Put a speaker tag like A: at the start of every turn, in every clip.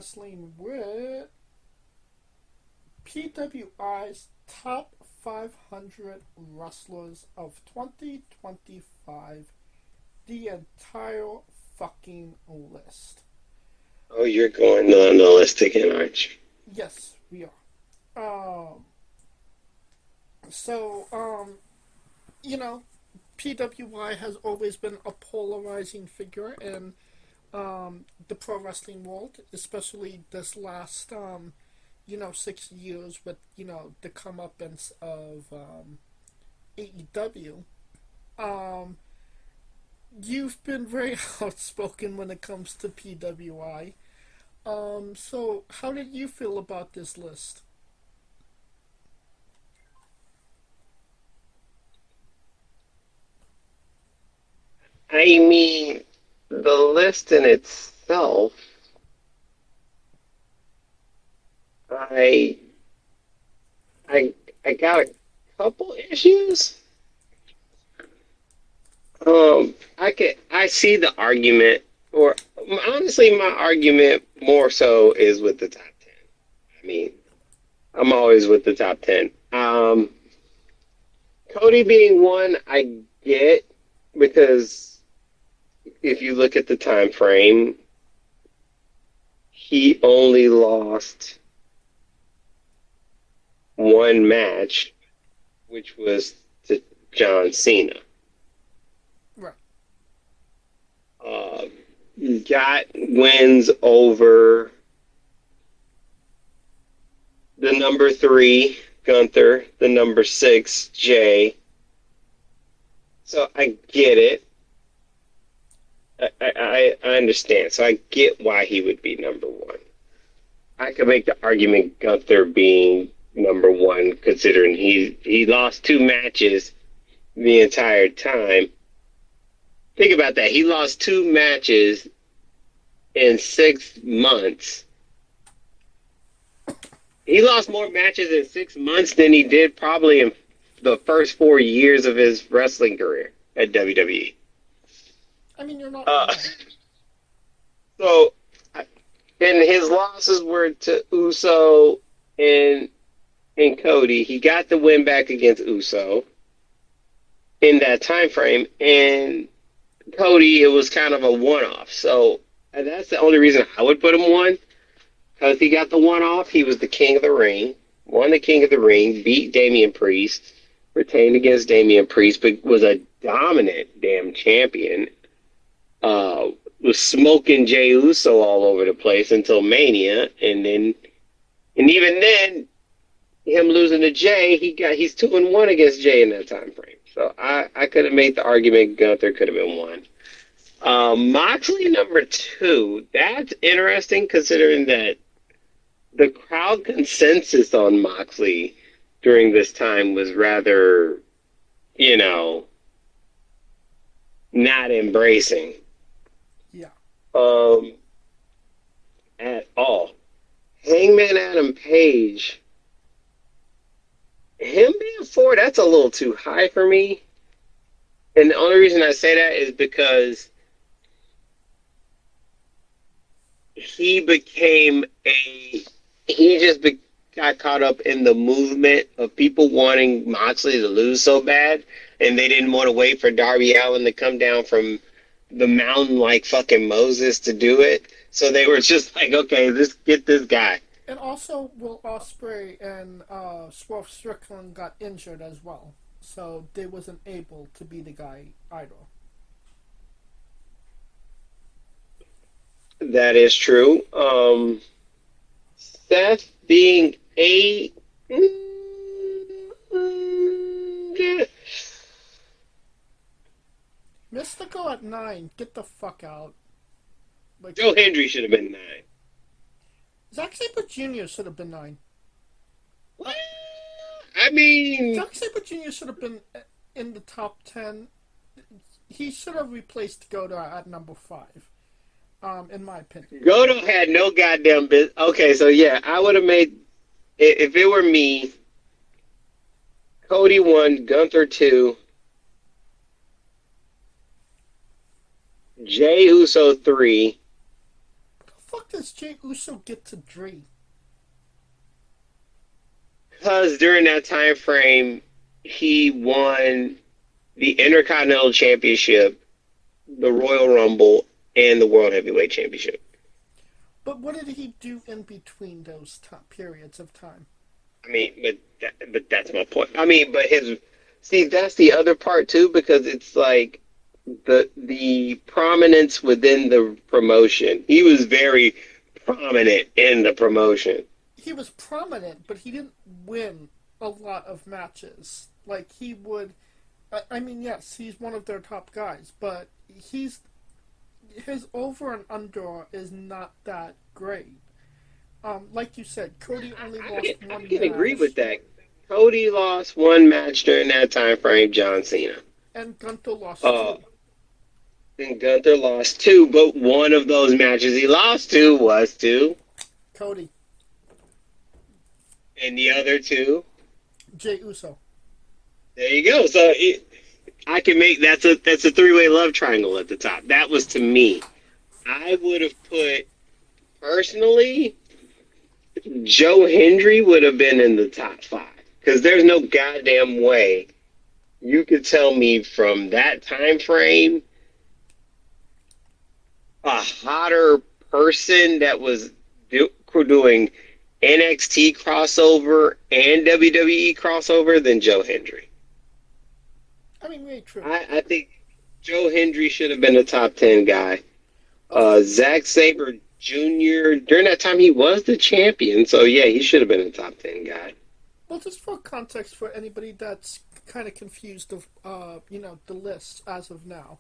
A: Wrestling with PWI's top 500 wrestlers of 2025. The entire fucking list.
B: Oh, you're going on the list again, aren't you?
A: Yes, we are. You know, PWI has always been a polarizing figure in the pro wrestling world, especially this last 6 years with the comeuppance of AEW. You've been very outspoken when it comes to PWI. So how did you feel about this list?
B: I mean, the list in itself, I, I, I got a couple issues. I see the argument, or honestly, my argument more so is with the top 10. I mean, I'm always with the top 10. Cody being one, I get because if you look at the time frame, he only lost one match, which was to John Cena.
A: Right.
B: Uh, got wins over the number three, Gunther, the number six, Jay. So I get it. I understand. So I get why he would be number one. I could make the argument Gunther being number one, considering he lost two matches the entire time. Think about that. He lost two matches in 6 months. He lost more matches in 6 months than he did probably in the first 4 years of his wrestling career at WWE.
A: I mean, you're not
B: Uh,
A: wrong.
B: so, and his losses were to Uso and Cody. He got the win back against Uso in that time frame, and Cody, it was kind of a one-off. So that's the only reason I would put him one, because he got the one-off. He was the king of the ring, won the king of the ring, beat Damian Priest, retained against Damian Priest, but was a dominant damn champion. Was smoking Jey Uso all over the place until Mania, and even then, him losing to Jay, he's 2-1 against Jay in that time frame. So I could have made the argument Gunther could have been one. Moxley number two. That's interesting considering that the crowd consensus on Moxley during this time was rather, you know, not embracing
A: Yeah.
B: um, at all. Hangman Adam Page, him being four, that's a little too high for me. And the only reason I say that is because he became a he just be, got caught up in the movement of people wanting Moxley to lose so bad, and they didn't want to wait for Darby Allin to come down from the mountain like fucking Moses to do it. So they were just like, okay, let's get this guy.
A: And also, Will Ospreay and Swerve Strickland got injured as well, so they wasn't able to be the guy either.
B: That is true. Seth being a
A: Mystical at 9, get the fuck out. Like,
B: Joe Hendry should have been 9.
A: Zack Sabre Jr. should have been 9.
B: What? I mean,
A: Zack Sabre Jr. should have been in the top 10. He should have replaced Goto at number 5, in my opinion.
B: Goto had no goddamn business. Okay, so yeah, I would have made, if it were me, Cody 1, Gunther 2, Jey Uso 3,
A: What the fuck does Jey Uso get to Dre?
B: Because during that time frame, he won the Intercontinental Championship, the Royal Rumble, and the World Heavyweight Championship.
A: But what did he do in between those periods of time?
B: I mean, but that's my point. I mean, but his see that's the other part too because it's like the prominence within the promotion. He was very prominent in the promotion.
A: He was prominent, but he didn't win a lot of matches. Like he would. I mean, yes, he's one of their top guys, but his over and under is not that great. Like you said, Cody only lost one
B: I can
A: match.
B: agree with that. Cody lost one match during that time frame. John Cena.
A: And Gunther lost
B: Uh,
A: two.
B: and Gunther lost two, but one of those matches he lost to was to,
A: Cody.
B: and the other two.
A: Jey Uso.
B: There you go. So I can make that's a three-way love triangle at the top. That was to me. I would have put personally, Joe Hendry would have been in the top five because there's no goddamn way you could tell me from that time frame a hotter person that was doing NXT crossover and WWE crossover than Joe Hendry.
A: I mean, very true.
B: I think Joe Hendry should have been a top 10 guy. Zack Sabre Jr., during that time, he was the champion. So, yeah, he should have been a top 10 guy.
A: Well, just for context for anybody that's kind of confused of, the list as of now.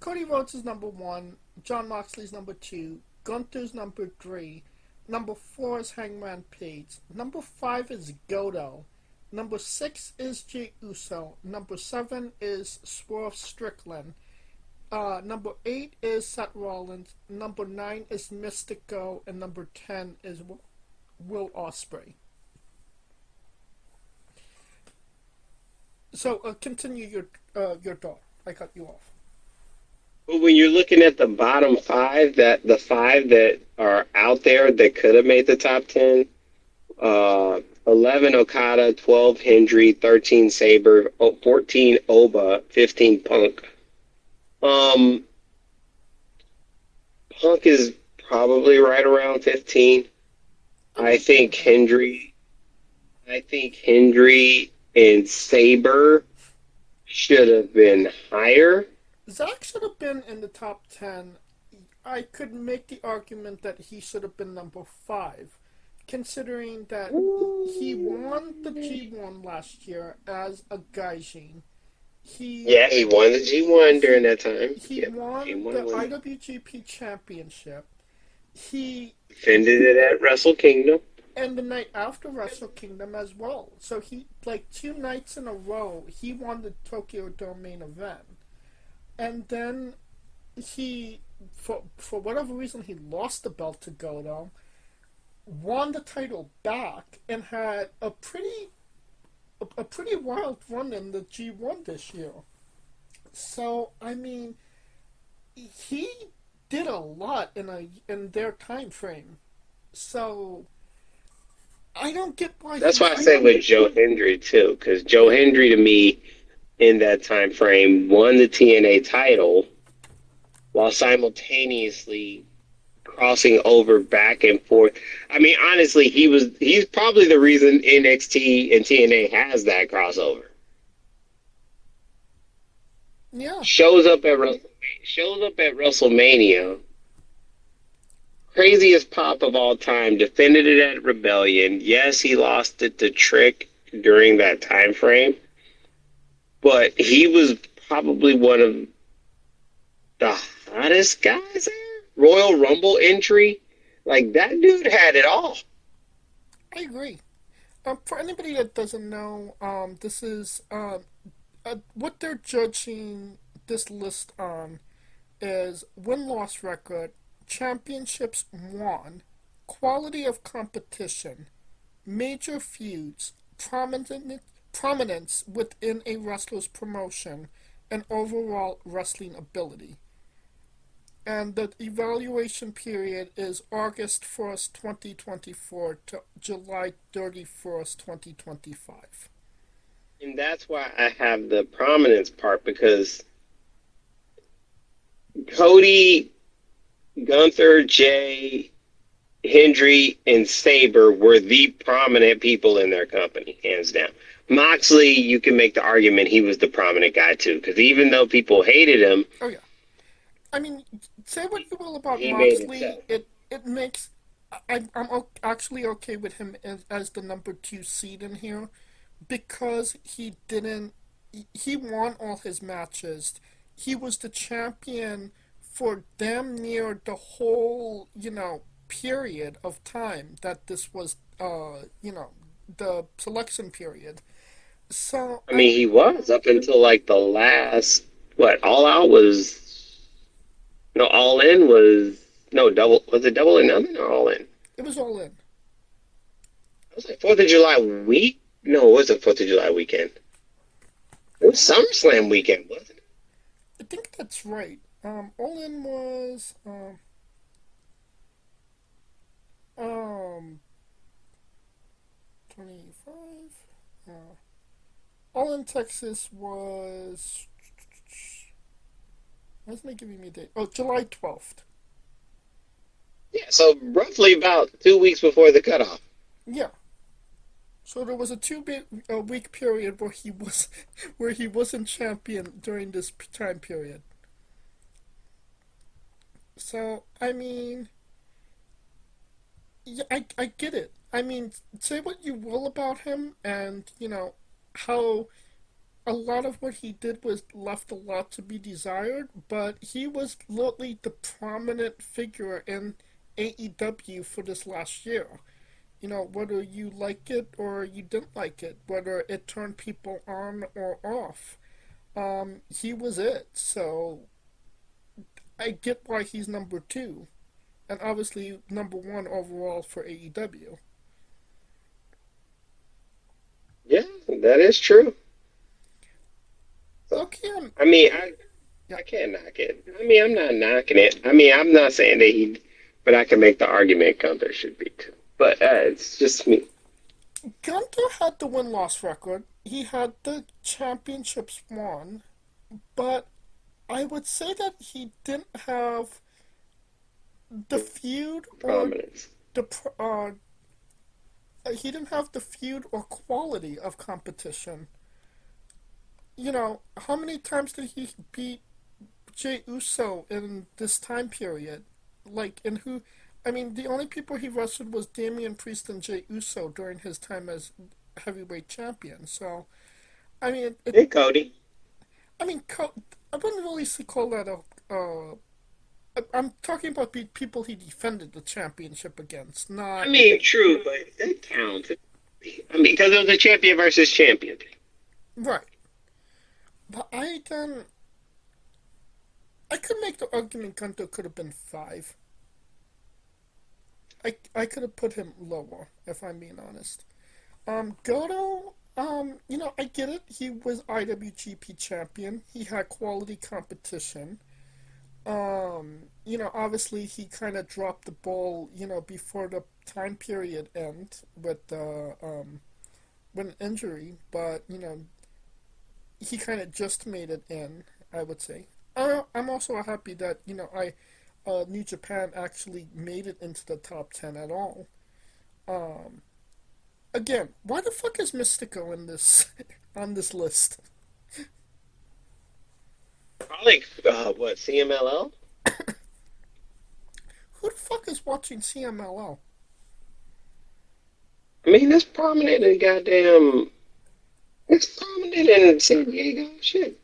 A: Cody Rhodes is number 1. Jon Moxley's number 2. Gunther's number 3. Number 4 is Hangman Page. Number 5 is Goto. Number 6 is Jey Uso. Number 7 is Swerve Strickland. Number 8 is Seth Rollins. Number 9 is Mystico. And number 10 is Will Ospreay. So, continue your thought. I cut you off.
B: But when you're looking at the bottom five, the five that are out there that could have made the top 10, 11 Okada, 12 Hendry, 13 Sabre, 14 Oba, 15 Punk. Punk is probably right around 15. I think Hendry and Sabre should have been higher.
A: Zack should have been in the top 10. I could make the argument that he should have been number 5, considering that he won the G1 last year as a Gaijin. He
B: won the G1 during that time.
A: He won the IWGP Championship. He
B: defended it at Wrestle Kingdom.
A: And the night after Wrestle Kingdom as well. So he, 2 nights in a row, he won the Tokyo Dome main event. And then he, for whatever reason, he lost the belt to Goto, won the title back, and had a pretty wild run in the G1 this year. So, I mean, he did a lot in their time frame. So, I don't get why.
B: That's why I say with Joe Hendry too, because Joe Hendry to me in that time frame won the TNA title while simultaneously crossing over back and forth. I mean, honestly, he's probably the reason NXT and TNA has that crossover.
A: Yeah.
B: Shows up at WrestleMania. Craziest pop of all time. Defended it at Rebellion. Yes, he lost it to Trick during that time frame. But he was probably one of the hottest guys there. Royal Rumble entry. Like, that dude had it all.
A: I agree. For anybody that doesn't know, this is what they're judging this list on is win-loss record, championships won, quality of competition, major feuds, prominence within a wrestler's promotion, and overall wrestling ability. And the evaluation period is August 1st, 2024 to July 31st, 2025.
B: And that's why I have the prominence part because Cody, Gunther, Jay, Hendry, and Sabre were the prominent people in their company, hands down. Moxley, you can make the argument he was the prominent guy too, because even though people hated him,
A: Oh yeah, I mean, say what you will about
B: he made it
A: Moxley,
B: so.
A: it makes actually okay with him as the number two seed in here because he didn't he won all his matches. He was the champion for damn near the whole period of time that this was the selection period. So
B: I mean, he was up until like the last, what, All Out was, no, All In was, no, double, was it Double or Nothing or All In?
A: it was all in.
B: It was like 4th of July week? No, it wasn't 4th of July weekend. It was SummerSlam weekend, wasn't it?
A: I think that's right. All in was um 25. All in Texas was. Why isn't it giving me a date? Oh, July 12th.
B: Yeah, so roughly about 2 weeks before the cutoff.
A: Yeah. So there was a week period where where he wasn't champion during this time period. So I mean, yeah, I get it. I mean, say what you will about him, and how a lot of what he did was left a lot to be desired, but he was literally the prominent figure in AEW for this last year. Whether you like it or you didn't like it, whether it turned people on or off, he was it. So I get why he's number two, and obviously number one overall for AEW.
B: Yeah, that is true. So,
A: Okay,
B: I mean,
A: yeah,
B: I can't knock it. I mean, I'm not knocking it. I mean, I'm not saying that but I can make the argument Gunther should be too. But it's just me.
A: Gunther had the win-loss record. He had the championships won, but I would say that he didn't have the feud or
B: Prominence.
A: the he didn't have the feud or quality of competition. How many times did he beat Jey Uso in this time period? Like, and who? I mean, the only people he wrestled was Damian Priest and Jey Uso during his time as heavyweight champion. So, I mean,
B: Hey, Cody.
A: I mean, I wouldn't really call that a. I'm talking about people he defended the championship against,
B: I
A: not
B: mean, true, but that counts. I mean, because it was a champion versus champion.
A: right. But I could make the argument Gunther could have been five. I could have put him lower if I'm being honest. Goto, I get it. He was IWGP champion. He had quality competition. Obviously he kind of dropped the ball, before the time period end with the with an injury, but he kind of just made it in, I would say. I'm also happy that New Japan actually made it into the top 10 at all. Um, Again, why the fuck is Mystico in this on this list?
B: Probably, what, CMLL?
A: Who the fuck is watching CMLL?
B: I mean, that's prominent in goddamn. It's prominent in San Diego. Shit.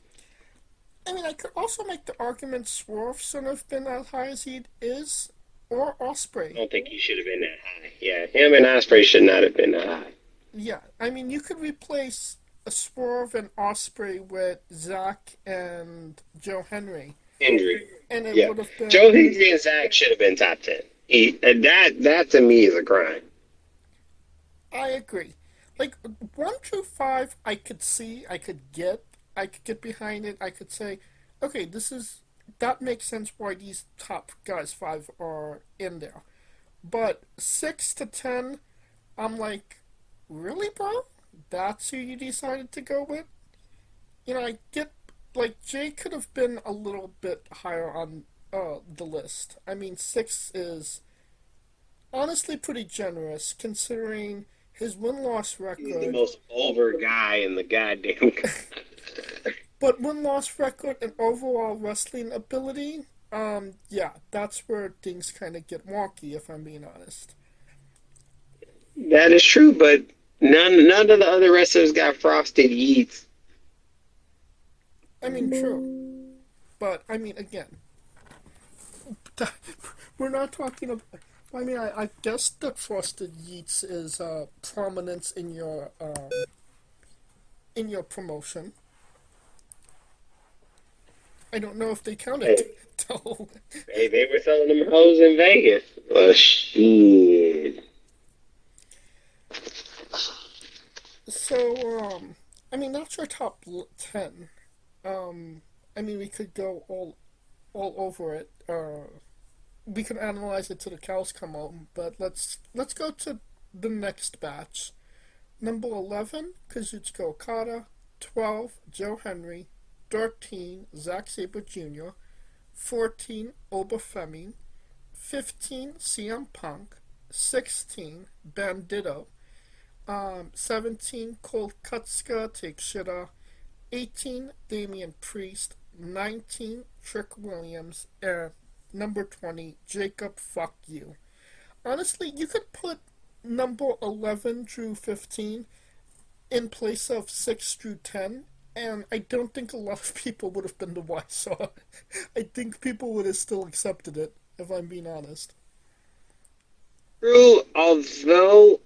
A: I mean, I could also make the argument Swerve shouldn't have been as high as he is, or
B: I
A: Osprey.
B: don't think he should have been that high. Yeah, him and Osprey should not have been that high.
A: Yeah, I mean, you could replace a Swerve and Osprey with Zack and Joe Henry,
B: Injury.
A: and it
B: Yeah.
A: would have
B: Joe
A: been.
B: Higsby and Zach should have been top 10. That to me is a crime.
A: I agree. Like 1 through 5, I could see, I could get behind it. I could say, okay, this is that makes sense why these top guys five are in there. But 6 to 10, I'm like, really, bro? That's who you decided to go with? I get like Jay could have been a little bit higher on the list. I mean, 6 is honestly pretty generous considering his win loss
B: He's the
A: record.
B: most over guy in the goddamn.
A: But win loss record and overall wrestling ability, yeah, that's where things kind of get wonky, if I'm being honest.
B: That is true, but none of the other wrestlers got frosted yeets.
A: I mean, true. But, I mean, again, we're not talking about. I mean, I guess that Frosted Yeats is prominence in your promotion. I don't know if they counted
B: Hey,
A: though.
B: they were selling them hoes in Vegas. Oh shit!
A: So, I mean, that's our top 10. I mean, we could go all over it. We could analyze it till the cows come home, but let's go to the next batch. Number 11, Kazuchika Okada. 12, Joe Henry. 13, Zack Sabre Jr. 14, Obafemi. 15, CM Punk. 16, Bandito. 17, Colt Kutska, Take Shida. 18, Damian Priest. 19, Trick Williams. And number 20, Jacob Fuck You. Honestly, you could put number 11 through 15 in place of 6 through 10, and I don't think a lot of people would have been the wise. I think people would have still accepted it, if I'm being honest.
B: True, although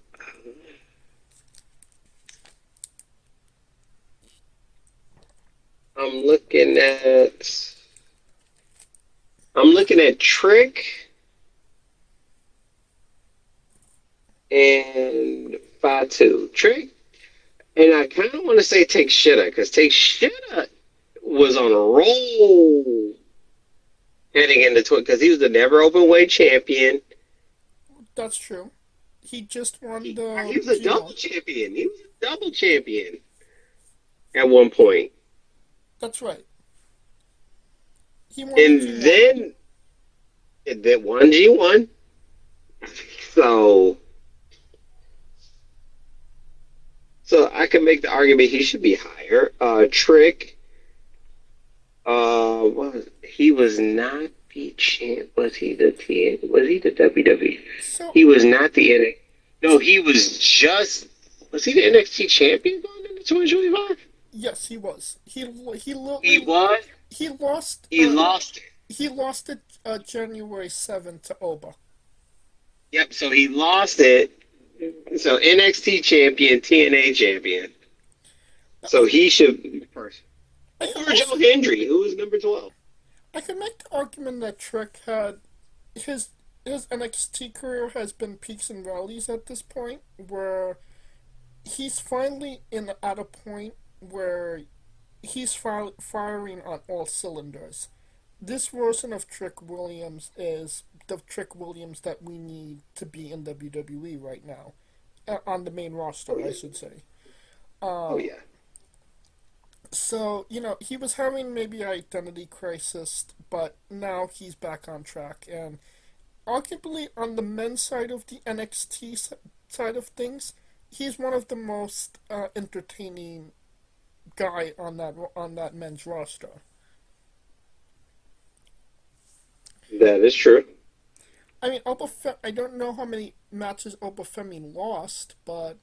B: I'm looking at I'm looking at Trick and Fatu. Trick, and I kind of want to say Take Shida because Take Shida was on a roll heading into because he was the never open weight champion.
A: That's true. He just won
B: He
A: the
B: was a double
A: G1.
B: champion. He was a double champion at one point.
A: That's right. He won the
B: And
A: G1.
B: then that one G1. So so I can make the argument he should be higher. Trick, he was not the champ. Was he the T? Was he the WWE?
A: So,
B: He was not the NXT. No, he was just. Was he the NXT champion going into 2025?
A: yes, he was. He
B: He
A: literally
B: was.
A: he lost
B: He lost it.
A: he lost it January 7th to Oba.
B: Yep. So he lost it. So NXT champion, TNA champion. So he should be first.
A: I can
B: Over Joe
A: also
B: Hendry, who was number 12.
A: I can make the argument that Trick had his NXT career has been peaks and valleys at this point, where he's finally in at a point where he's firing on all cylinders. This version of Trick Williams is the Trick Williams that we need to be in WWE right now, on the main
B: Oh
A: roster, I
B: yeah.
A: should say.
B: Oh
A: Um,
B: yeah.
A: so he was having maybe an identity crisis, but now he's back on track, and arguably on the men's side of the NXT side of things, he's one of the most entertaining guy on that men's roster.
B: That is true.
A: I mean, I don't know how many matches Obafemi lost, but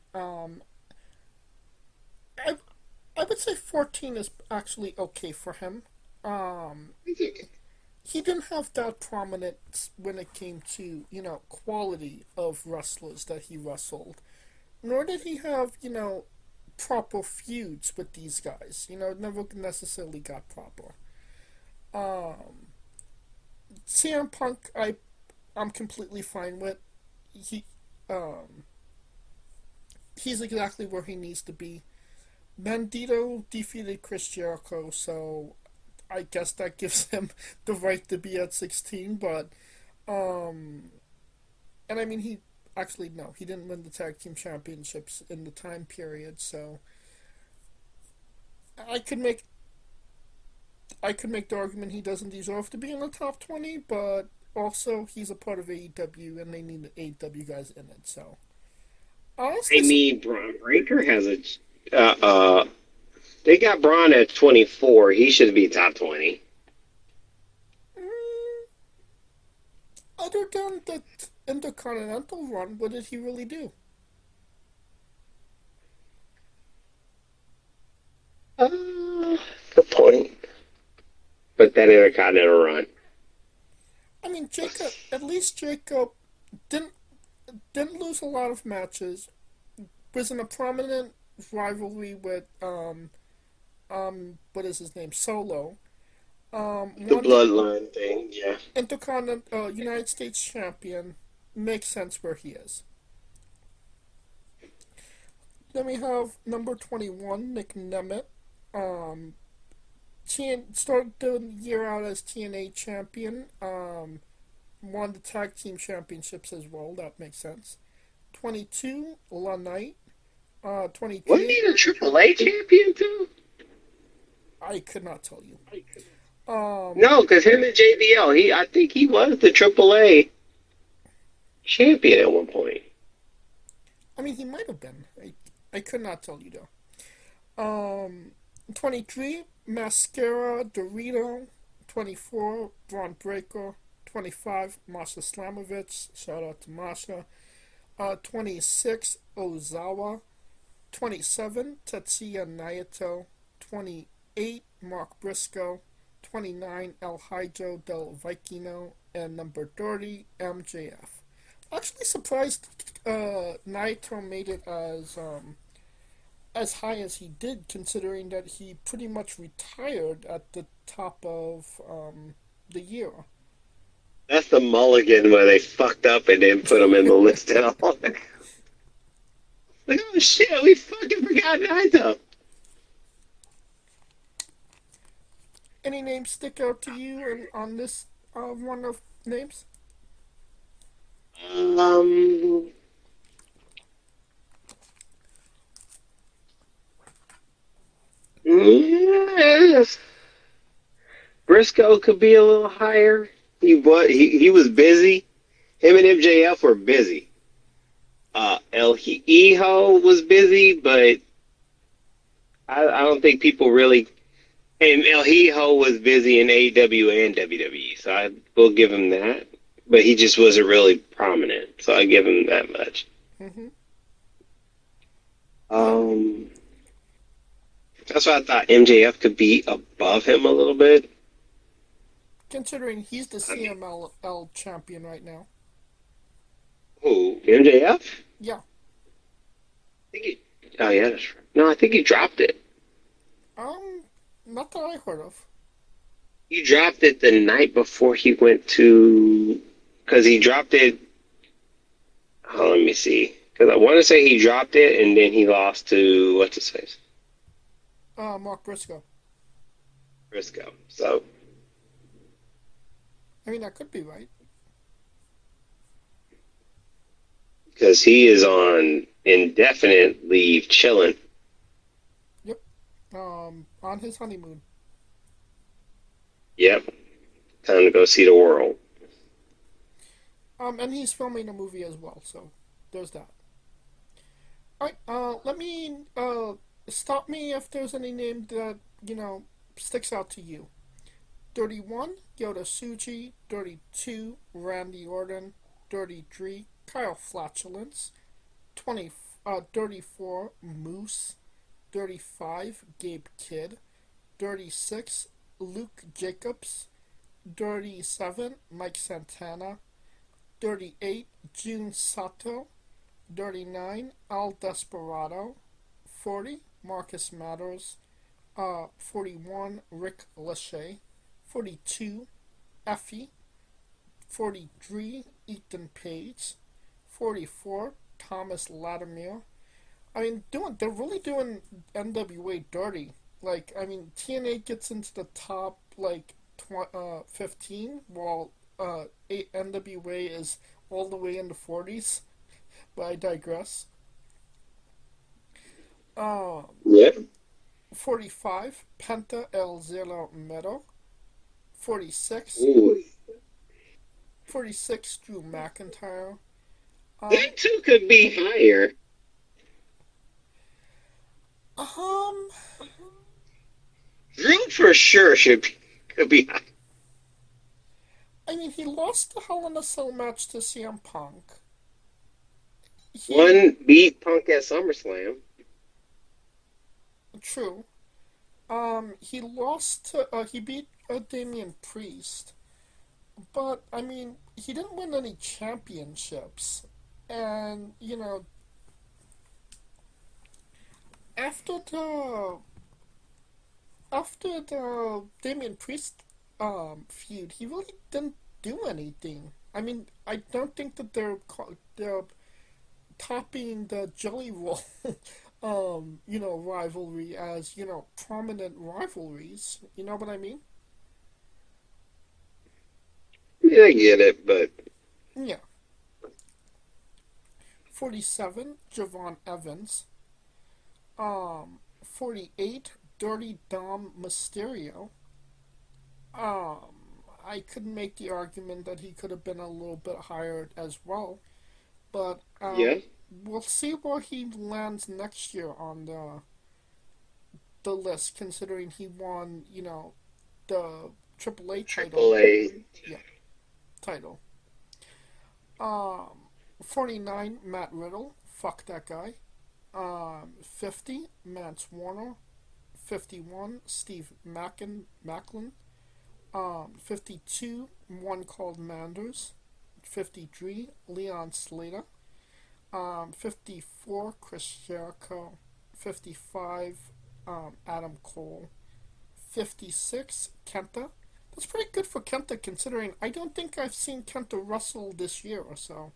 A: I I would say 14 is actually okay for him. Um, he didn't have that prominence when it came to quality of wrestlers that he wrestled, nor did he have proper feuds with these guys. Never necessarily got proper. Um, CM Punk, I'm completely fine with. He um, he's exactly where he needs to be. Bandito defeated Chris Jericho, so I guess that gives him the right to be at 16, but um, and I mean he actually no, he didn't win the tag team championships in the time period, so I could make I could make the argument he doesn't deserve to be in the top 20, but also he's a part of AEW and they need the AEW guys in it. So
B: I
A: honestly,
B: mean, Braun Breaker has a. They got Braun at 24. He should be top 20.
A: mm, other than the Intercontinental run, what did he really do?
B: Good point. But that Intercontinental run.
A: I mean, at least Jacob didn't didn't lose a lot of matches. Was in a prominent rivalry with what is his name, Solo.
B: The
A: Won the
B: bloodline thing, yeah.
A: Intercontinental United States champion. Makes sense where he is. Then we have number 21, Nick Nemeth. Um, started the year out as TNA champion. Won the tag team championships as well. That makes sense. 22, La Knight.
B: Wasn't
A: 23.
B: he the AAA champion too?
A: I could not tell you.
B: No, because him and JBL, I think he was the AAA champion at one point.
A: I mean, he might have been. I could not tell you though. 23, Mascara Dorito. 24, Braun Breaker. 25, Masha Slamovich. Shout out to Masha. 26, Ozawa. 27, Tetsuya Naito. 28, Mark Briscoe. 29, El Hijo del Vikino. And number 30, MJF. Actually surprised Naito made it as high as he did, considering that he pretty much retired at the top of the year.
B: That's the mulligan where they fucked up and didn't put him in the list at all. Like, oh shit, we fucking forgot Naito.
A: Any names stick out to you on this run of names?
B: Um, yes. Briscoe could be a little higher. He was busy. Him and MJF were busy. El Hijo was busy, but I don't think people really. And El Hijo was busy in AEW and WWE, so I will give him that. But he just wasn't really prominent, so I give him that much.
A: Mm-hmm.
B: Um, that's why I thought MJF could be above him a little bit.
A: Considering he's the CMLL champion right now.
B: Who? MJF?
A: Yeah.
B: Oh yeah, that's right. No, I think he dropped it.
A: Not that I heard of.
B: He dropped it the night before he went to, because he dropped it. Oh, let me see. Because I want to say he dropped it and then he lost to what's his face?
A: Mark Briscoe.
B: Briscoe. So
A: I mean, that could be right.
B: because he is on indefinite leave, chilling.
A: Yep. On his honeymoon.
B: Yep. Time to go see the world.
A: And he's filming a movie as well, so there's that. Alright, let me, stop me if there's any name that, sticks out to you. 31, Yota Tsuji. 32, Randy Orton. 33, Kyle Flatulence. 34, Moose. 35, Gabe Kidd. 36, Luke Jacobs. 37, Mike Santana. 38, Jun Sato. 39, Al Desperado. 40, Marcus Matters. 41, Rick Lachey. 42, Effie. 43, Ethan Page. 44, Thomas Latimer. I mean, they're really doing NWA dirty. Like, I mean, TNA gets into the top like 15, while NWA is all the way in the 40s. But I digress. Um,
B: Yeah.
A: 45, Penta El Zero Mero. 46,
B: Ooh.
A: 46, Drew McIntyre. Um,
B: That too could be higher.
A: um,
B: Drew for sure could be higher.
A: I mean, he lost the Hell in a Cell match to CM Punk. He,
B: One beat Punk at SummerSlam.
A: true. He lost to, he beat Damian Priest. But, I mean, he didn't win any championships. And, after the Damian Priest feud, he really didn't do anything. I mean, I don't think that they're topping the Jelly Roll, rivalry as prominent rivalries. You know what I mean?
B: Yeah, I get it, but
A: Yeah. 47, Javon Evans. 48, Dirty Dom Mysterio. I could make the argument that he could have been a little bit higher as well, but
B: yeah.
A: we'll see where he lands next year on the list, considering he won, the AAA title.
B: Triple A.
A: Yeah, title. Um, 49, Matt Riddle. Fuck that guy. 50, Mance Warner. 51, Steve Macklin. 52, one called Manders. 53, Leon Slater. 54, Chris Jericho. 55, Adam Cole. 56, Kenta. That's pretty good for Kenta, considering I don't think I've seen Kenta wrestle this year or so.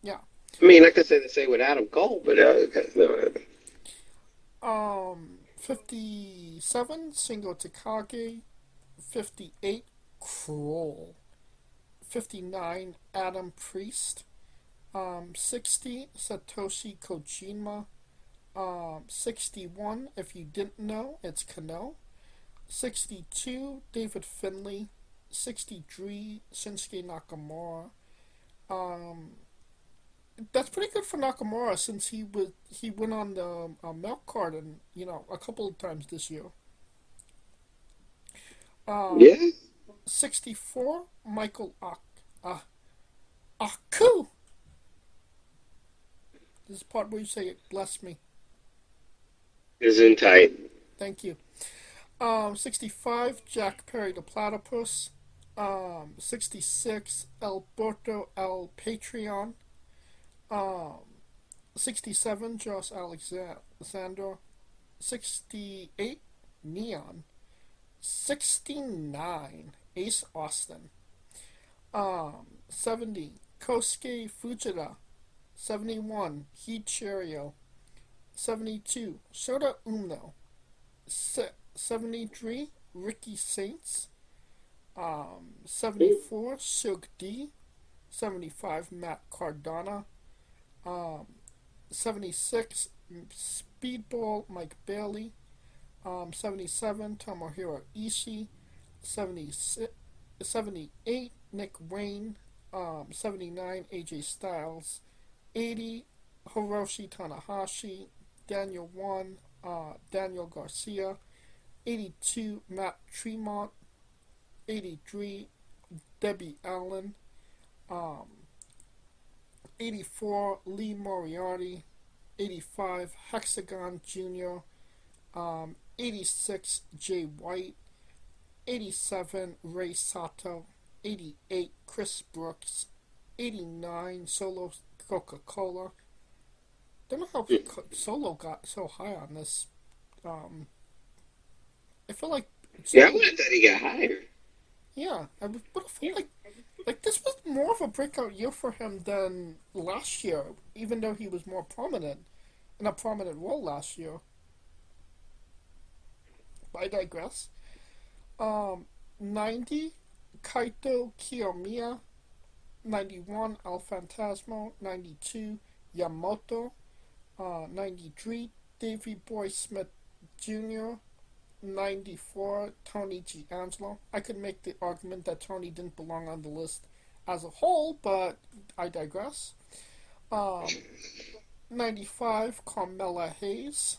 A: Yeah.
B: I mean, I could say the same with Adam Cole, but no.
A: 57, Shingo Takagi. 58, Kroll. 59, Adam Priest. 60, Satoshi Kojima. 61, if you didn't know, it's Kano. 62, David Finlay. 63, Shinsuke Nakamura. Um, that's pretty good for Nakamura, since he went on the milk card and a couple of times this year.
B: Yeah.
A: 64, Michael Aku. This is the part where you say it. Bless me.
B: Is in tight.
A: Thank you. 65, Jack Perry the Platypus. 66, Alberto El Patreon. 67, Josh Alexander. 68, Neon. 69, Ace Austin. 70, Kosuke Fujita. 71, Heat Cheerio. 72, Shota Umno. 73, Ricky Saints. 74, Silk D. 75, Matt Cardona. 76, Speedball Mike Bailey. 77, Tomohiro Ishii. 78, Nick Wayne. 79, AJ Styles. 80, Hiroshi Tanahashi. Daniel 1, Daniel Garcia. 82, Matt Tremont. 83, Debbie Allen. 84, Lee Moriarty. 85, Hexagon Jr. 86, Jay White. 87, Ray Sato. 88, Chris Brooks. 89, Solo Coca-Cola. Don't know how Solo got so high on this. I feel like
B: Yeah, I would have thought he got higher.
A: yeah, I would have felt like this was more of a breakout year for him than last year, even though he was more prominent in a prominent role last year. But I digress. Um, 90, Kaito Kiyomiya. 91, El Fantasmo. 92, Yamamoto. 93, Davey Boy Smith Jr. 94, Tony D'Angelo. I could make the argument that Tony didn't belong on the list as a whole, but I digress. Um, 95, Carmella Hayes.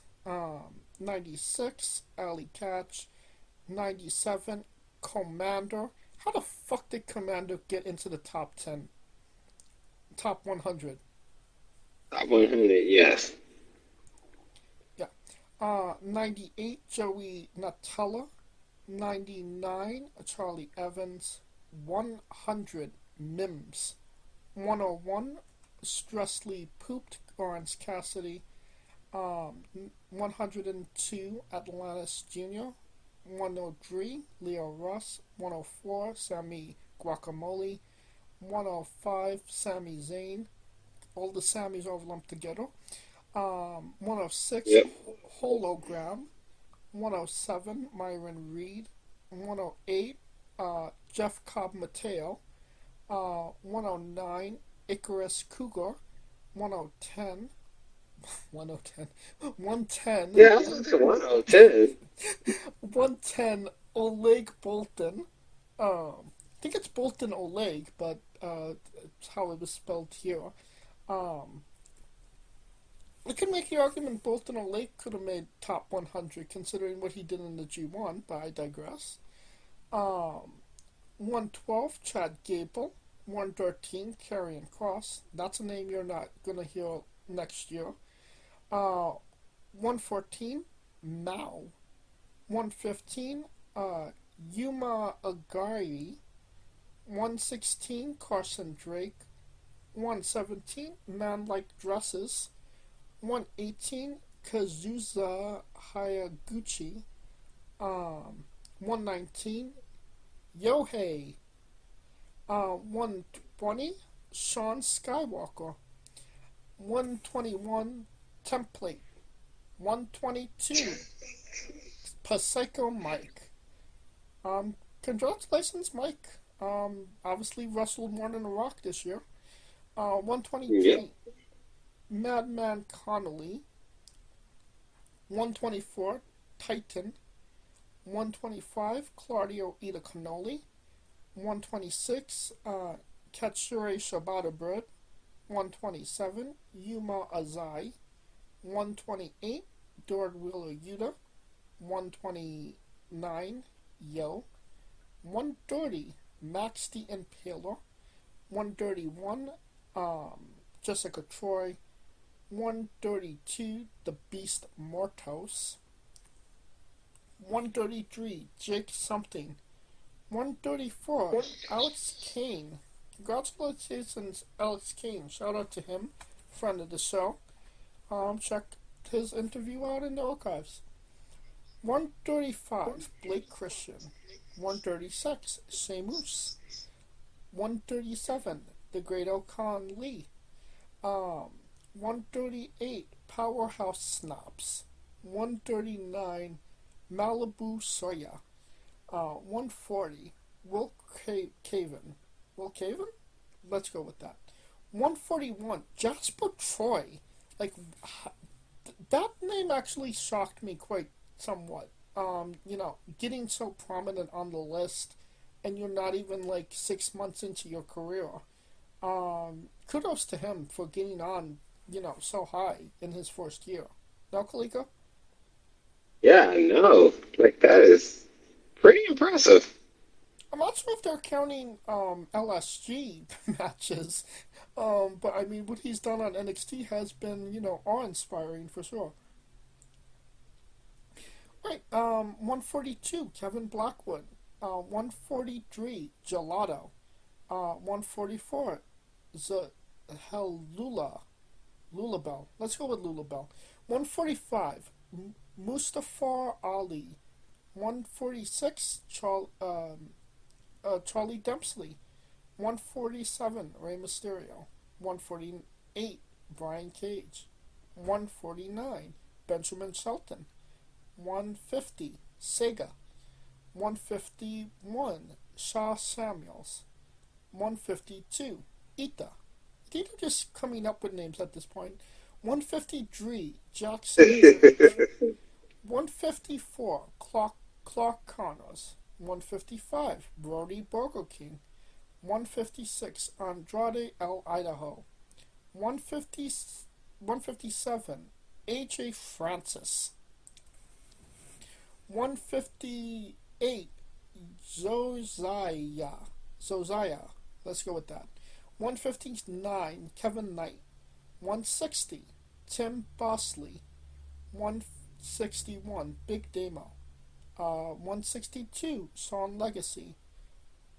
A: 96, Ali Catch. 97, Commander. How the fuck did Commander get into the top 10? Top 100?
B: Top 100, yes.
A: Yeah. 98, Joey Nutella. 99, Charlie Evans. 100, Mims. 101, Stressley Pooped, Orange Cassidy. 102, Atlantis Jr. 103, Leo Russ. 104, Sammy Guacamole. 105, Sami Zayn. All the Sammys are lumped together. 106,
B: Yep.
A: Hologram. 107, Myron Reed. 108, Jeff Cobb Mateo. 109, Icarus Cougar. 110, 110, 110,
B: Yeah, I was going to say 110.
A: 110, Oleg Bolton. I think it's Bolton Oleg, but it's how it was spelled here. Um, we could make the argument Bolton Oleg could have made top 100 considering what he did in the G1, but I digress. 112, Chad Gable. 113, Karrion Kross. That's a name you're not going to hear next year. 114, Mao. 115, Yuma Agari. 116, Carson Drake. 117, Man Like Dresses. 118, Kazuza Hayaguchi. 119, Yohei. 120, Sean Skywalker. 121, Template. 122, Psycho Mike. Congratulations, Mike. Obviously wrestled more than a Rock this year. 123,
B: Yep.
A: Madman Connolly. 124, Titan. 125, Claudio Ida Cannoli. 126, Katsuri Shibata Bird. 127, Yuma Azai. 128, Dord Wheeler Yuta. 129, Yo. 130, Max the Impaler. 131, Jessica Troy. 132, The Beast Mortos. 133, Jake Something. 134, Alex Kane. Congratulations, Alex Kane. Shout out to him, friend of the show. Check his interview out in the archives. 135, Blake Christian. 136, Sheamus. 137, The Great Okan Lee. 138, Powerhouse Snobs. 139, Malibu Soya. 140, Will Caven. Will Caven? Let's go with that. 141, Jasper Troy. Like, that name actually shocked me quite somewhat. Getting so prominent on the list, and you're not even like 6 months into your career. Kudos to him for getting on, so high in his first year. No, Kaliko?
B: Yeah, I know. Like, that is pretty impressive.
A: I'm not sure if they're counting LSG matches, but I mean, what he's done on NXT has been, awe-inspiring for sure. Right, 142, Kevin Blackwood. 143, Gelato. 144, Lulabelle. Let's go with Lulabelle. 145, Mustafa Ali. 146, Charlie Dempsey. 147, Rey Mysterio. 148, Brian Cage. 149, Benjamin Shelton. 150, Sega. 151, Shaw Samuels. 152, Ita. These are just coming up with names at this point. 153, Jackson George. 154, Clark Connors. 155, Brody Burger King. 156, Andrade El Idaho. 157, AJ Francis. 158, Zosiah. Let's go with that. 159, Kevin Knight. 160, Tim Bosley. 161, Big Damo. 162, Sean Legacy.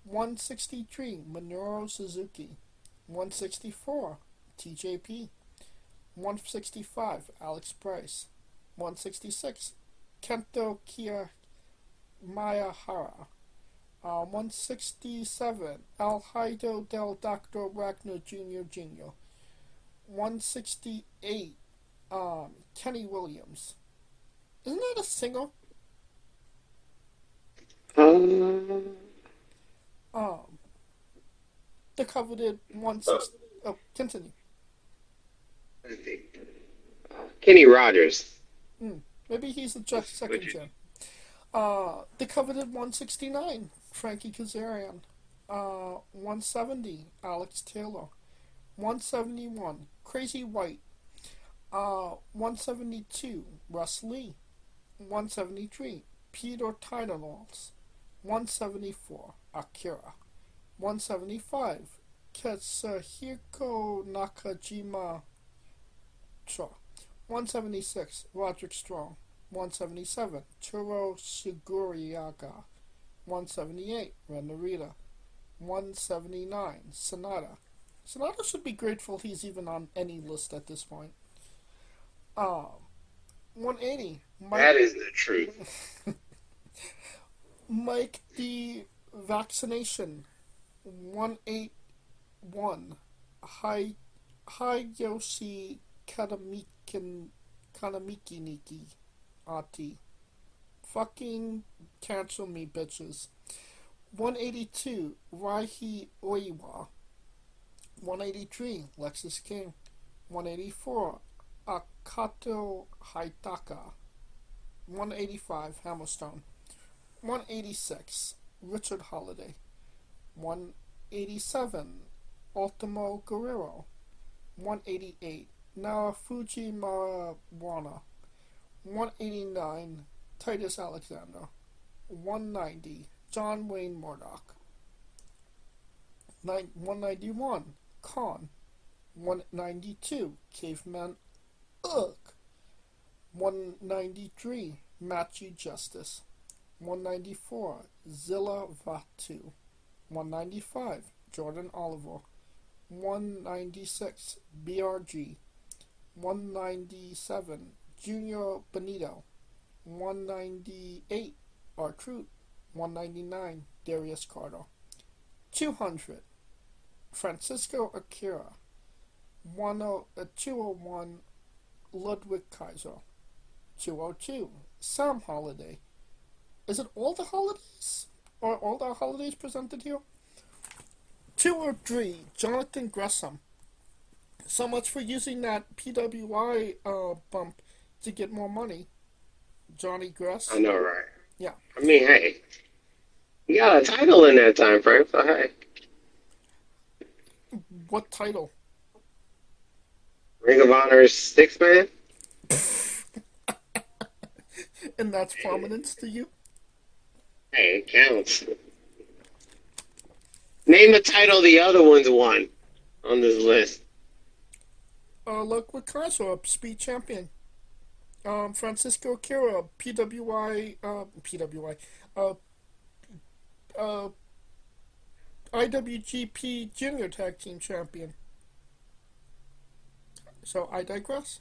A: 163, Minoru Suzuki. 164, TJP. 165, Alex Bryce. 166, Kento Miyahara. 167, El Hido del Dr. Wagner Jr. 168, Kenny Williams. Isn't that a singer? The coveted 160. Oh, continue.
B: Kenny Rogers.
A: Maybe he's the second gen. The coveted 169, Frankie Kazarian. 170, Alex Taylor. 171, Crazy White. 172, Russ Lee. 173, Peter Tidalals. 174, Akira. 175, Katsuhiko Nakajima. 176, Roderick Strong. 177, Churo Siguriaga. 178, Ren Narita. 179, Sonata. Sonata should be grateful he's even on any list at this point. 180, Mike.
B: That is the truth.
A: Mike the Vaccination. 181, Hayashi Kanamikiniki Ati. Fucking cancel me, bitches. 182, Raihi Oiwa. 183, Lexus King. 184, Akato Haitaka. 185, Hammerstone. 186, Richard Holiday. 187, Ultimo Guerrero. 188, Naofuji Marijuana. 189, Titus Alexander. 190, John Wayne Murdoch. 191, Khan. 192, Caveman Ugh. 193, Machi Justice. 194, Zilla Vatu. 195, Jordan Oliver. 196, BRG. 197, Junior Benito. 198, R-Truth. 199, Darius Carter. 200, Francisco Akira. 201, Ludwig Kaiser. 202, Sam Holiday. Is it all the holidays? Are all the holidays presented here? 203, Jonathan Gresham. So much for using that PWI bump to get more money. Johnny Gress.
B: I know, right?
A: Yeah.
B: I mean, hey, you got a title in that time frame, so hey.
A: What title?
B: Ring of Honor's sixth man?
A: And that's prominence to you?
B: Hey, it counts. Name a title the other ones won on this list.
A: Look with Kaiser, Speed Champion. Francisco Akira, PWI, IWGP Junior Tag Team Champion. So I digress.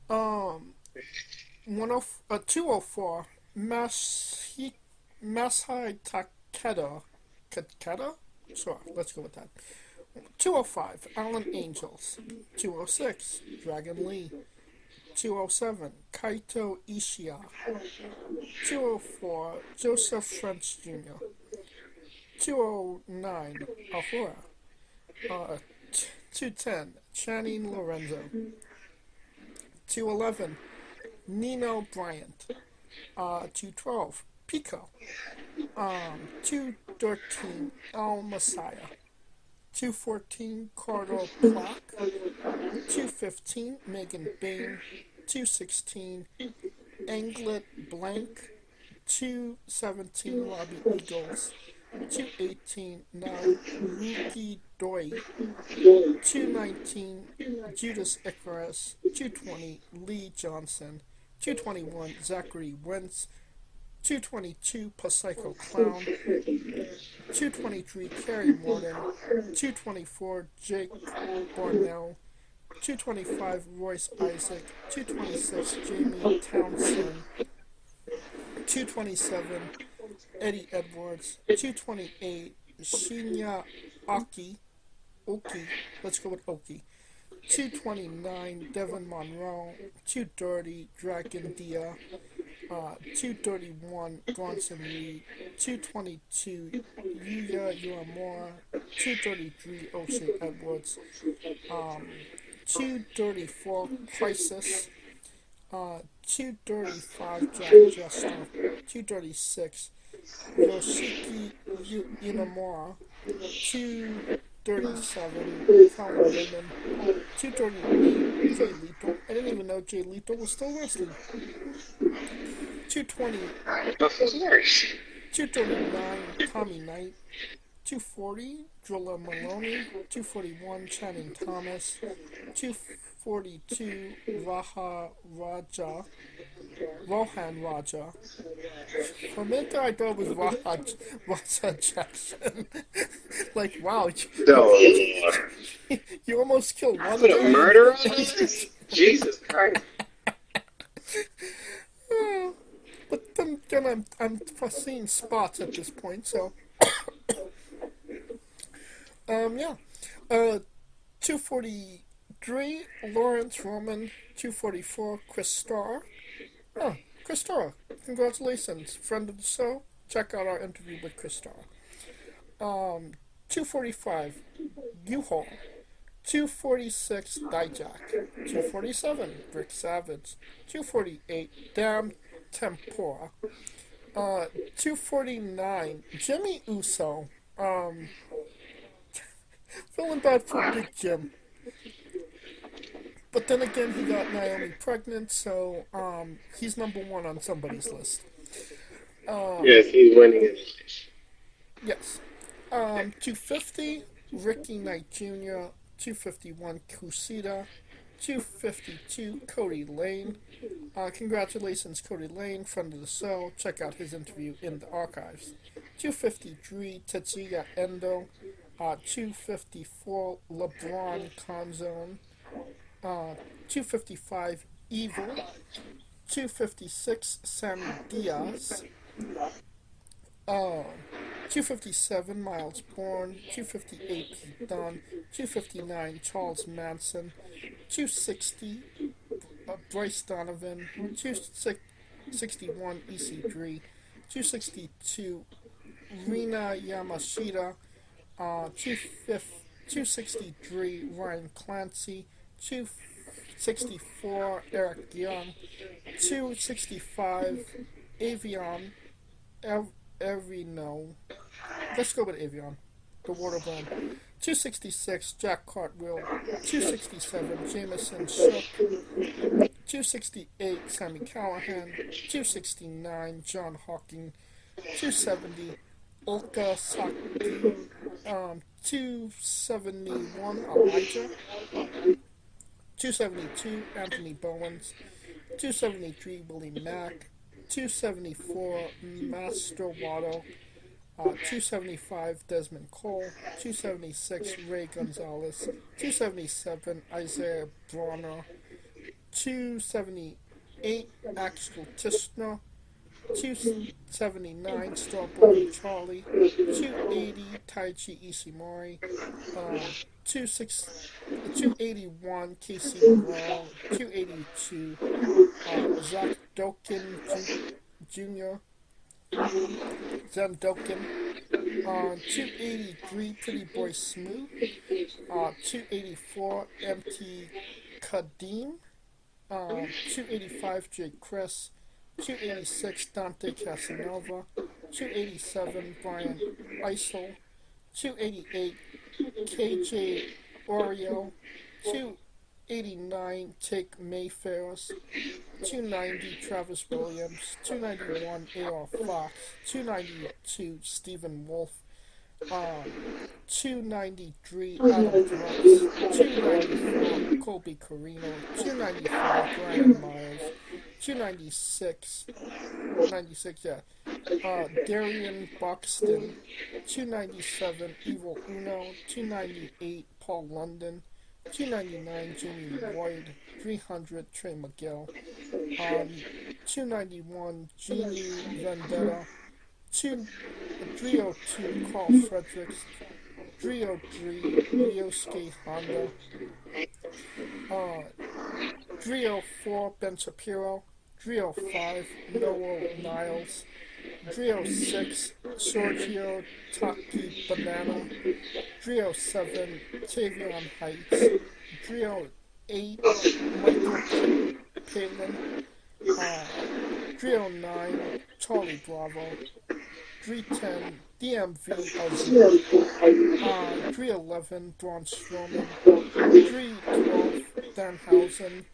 A: 204, Masai Takeda. Takeda? Sure, let's go with that. 205, Alan Angels. 206, Dragon Lee. 207, Kaito Ishii. 204, Joseph French Jr. 209, Ahura. 210, Channing Lorenzo. 211, Nino Bryant. 212, Pico. 213, El Messiah. 214, Cardo Plack. 215, Megan Bain. 216, Anglet Blank. 217, Robbie Eagles. 218, Naruki Doi. 219, Judas Icarus. 220, Lee Johnson. 221, Zachary Wentz. 222, Psycho Clown. 223, Kerry Morton. 224, Jake Barnell. 225, Royce Isaac. 226, Jamie Townsend. 227, Eddie Edwards. 228, Shinya Oki. Let's go with Oki. 229, Devin Monroe. 230, Dragon Dia. 231, Bronson Reed. 222, Yuya Uemura. 233, O'Shea Edwards. 234, Crisis. 235, Jack Jester. 236, Yoshiki Inamura. 237, Colin Raymond. 238, Jay Lethal. I didn't even know Jay Lethal was still wrestling. 220, 239, Tommy Knight. 240, Drilla Maloney. 241, Channing Thomas. 242, Rohan Raja. For a minute there, I thought it was Raja Jackson. Like, wow. You almost killed one
B: Put a
A: guy.
B: murder on this? Jesus Christ.
A: But then I'm foreseeing spots at this point, so. Yeah. 243, Lawrence Roman. 244, Chris Starr. Oh, Chris Starr. Congratulations, friend of the show. Check out our interview with Chris Starr. 245, U-Haul. 246, Dijak. 247, Rick Savage. 248, Damn Tempora. 249, Jimmy Uso. Feeling bad for Big Jim. But then again, he got Naomi pregnant, so he's number one on somebody's list.
B: Yes, he's winning it.
A: Yes. 250, Ricky Knight Jr. 251, Kusita. 252, Cody Lane. Congratulations, Cody Lane, friend of the show. Check out his interview in the archives. 253, Tetsuya Endo. 254, LeBron Conzone. 255, Evil. 256, Sammy Diaz. 257, Miles Bourne. 258, Pete Dunne. 259, Charles Manson. 260, Bryce Donovan. 261, EC3. 262, Rina Yamashita. 263, Ryan Clancy. 264, Eric Young. 265, Avion Evino. Let's go with Avion, the water brand. 266, Jack Cartwheel. 267, Jameson Shook. 268, Sammy Callahan. 269, John Hawking. 270, Ulka Saki. 271, Elijah. 272, Anthony Bowens. 273, Willie Mack. 274, Master Watto. 275, Desmond Cole. 276, Ray Gonzalez. 277, Isaiah Bronner. 278, Axel Tishner. 279 Strawberry Charlie, 280 Taichi Ishimori, 281 Casey Morrell, 282 Zach Dokin Jr., Zendokin, 283 Pretty Boy Smooth, 284 MT Kadim, 285 Jake Chris, 286 Dante Casanova, 287 Brian Eisel, 288 KJ Oreo, 289 Take Mayfairs, 290 Travis Williams, 291 AR Fox, 292 Stephen Wolf, 293 Adam Brooks, 294 Colby Carino, 295 Brian Myers, 296 Darian Buxton, 297 Evil Uno, 298 Paul London, 299 Jimmy Lloyd, 300 Trey McGill, 291 Genie Vendetta, 302 Carl Fredericks, 303 Ryosuke Honda, 304 Ben Shapiro, 305 Noel Niles, 306 Sergio Taki Banana, 307 Tavion Heights, 308 Michael Palin, 309 Charlie Bravo, 310 DMV Azul, 311 Braun Strowman, 312 Danhausen,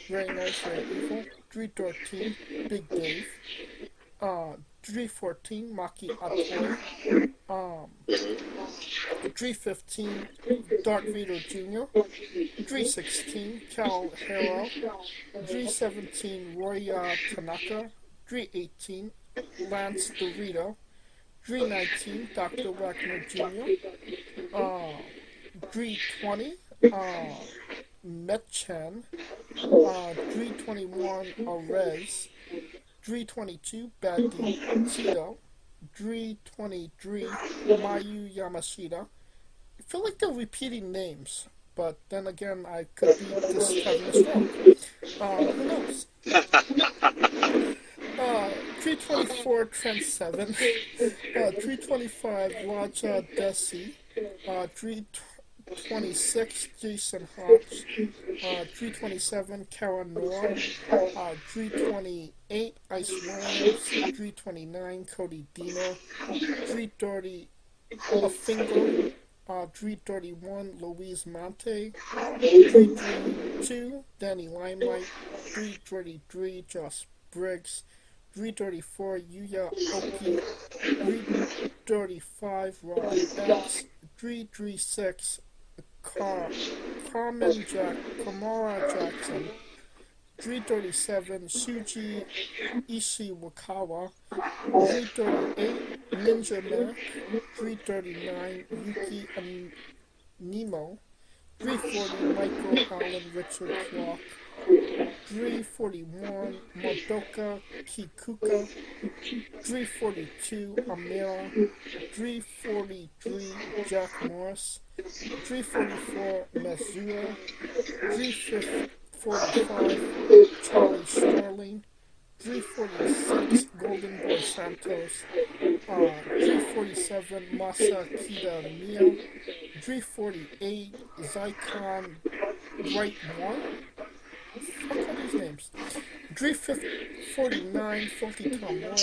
A: Very Nice, Very Evil, 313 Big Dave, 314 Maki Atoy, 315 Dark Vader Jr., 316 Cal Harrow, 317 Roya Tanaka, 318 Lance Dorito, 319 Dr. Wagner Jr., 320 Metchan, 321 Arez, 322 Baddi Tito, 323 Mayu Yamashita. I feel like they're repeating names, but then again, I could be just having a stroke. Who knows? 324 Trent 7, 325 Raja Desi, 326 Jason Hodge, 327 Karen Noor, 328 Ice Williams, 329 Cody Dino, 330 A Finger, 331 Louise Monte, 332 Danny Limelight, 333 Josh Briggs, 334 Yuya Oki, 335 Robbie X, 336 Kamara Jackson, 337 Shuji Ishiwakawa, 338 Ninja Mac, 339 Yuki Nemo, 340 Michael Allen Richard Clark, 341 Madoka Kikuka, 342 Amira, 343 Jack Morris, 344 Mazua, 345 Charlie Sterling, 346 Golden Boy Santos, 347 Masa Kitamiya, 348 Zycon Right One. Fuck all these names. 349 Funky Tom Roller,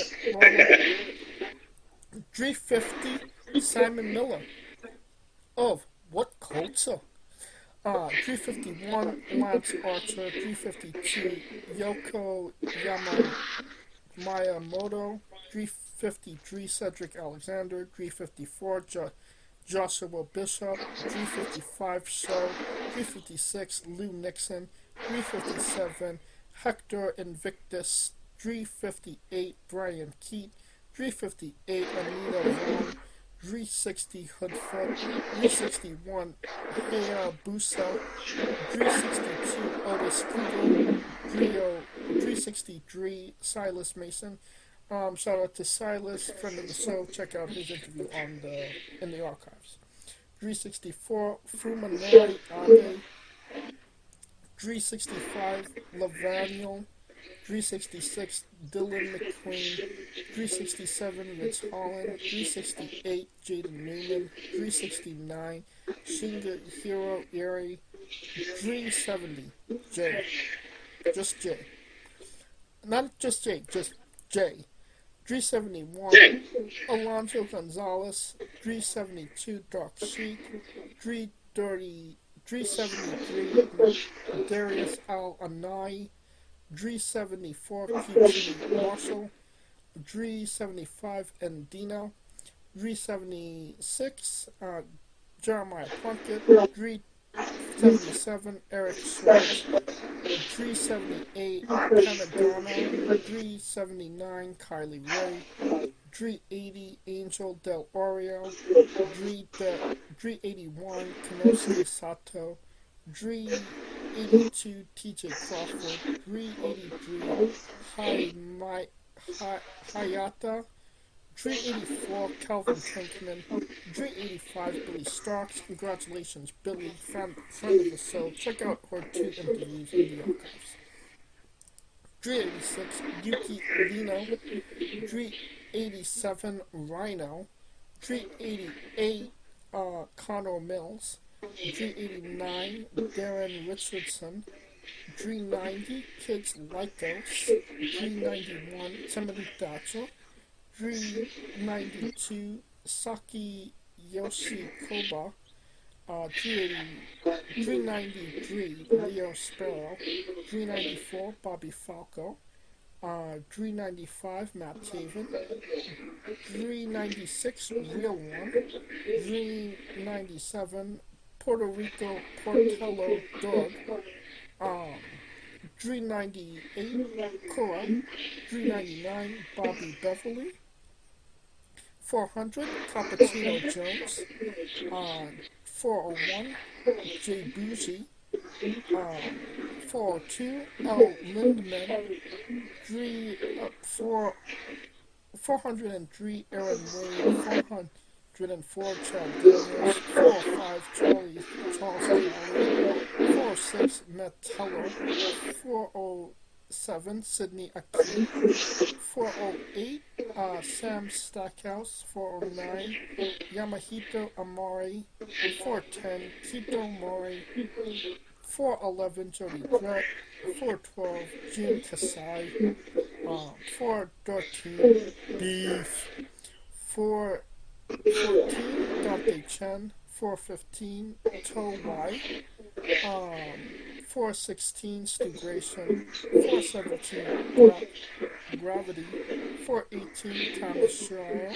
A: 350 Simon Miller of What Culture, 351 Lance Archer, 352 Yoko Miyamoto, 353 Cedric Alexander, 354 Joshua Bishop, 355 Show, 356 Lou Nixon, 357 Hector Invictus, 358 Brian Keat, 358 Anita Vaughn, 360 Hoodfoot, 361 Hayabusa, 362 Otis Kugel, 363 Silas Mason, Shout out to Silas, friend of the show. Check out his interview in the archives. 364, Fuminori Abe. 365, Lavaniel. 366, Dylan McQueen. 367, Rich Holland. 368, Jaden Newman. 369, Shinga Hiro Erie. 370, Jay. Just Jay. Not just Jay, just Jay. 371, Alonso Gonzalez. 372, Dark Sheik. 373, Darius Al-Anai. 374, QT Marshall. 375, Endino. 376, Jeremiah Plunkett. 377, Eric Schwartz. 378, Panagano. 379, Kylie Ray. 380, Angel Del Oreo. 381, Kanosuke Sato. 382, TJ Crawford. 383, Hayata. 384, Calvin Tankman. 385, Billy Starks. Congratulations, Billy, friend of the show. Check out her 2 interviews in the archives. 386, Yuki Lino. 387, Rhino. 388, Connor Mills. 389, Darren Richardson. 390, Kids Lycos. 391, Timothy Thatcher. 392, Saki Yoshikoba. 393, Leo Sparrow. 394, Bobby Falco. 395, Matt Taven. 396, Real One. 397, Puerto Rico Portello Dog. 398, Cora. 399, Bobby Beverly. 400, Cappuccino Jones. 401, Jay Bougie. 402, L. Lindman. 403, Aaron Wade. 404, Chad Daniels. 405, Charles Kelly. 406, Metello. 407, Sydney Akeem. 408, Sam Stackhouse. 409, Yamahito Amari. 410, Kito Mori. 411, Jody Brett. 412, Jim Kasai. 413, Beef. 414, Dante Chen. 415, To White. 416, Stu Grayson. 417, Gravity. 418, Thomas Schreier.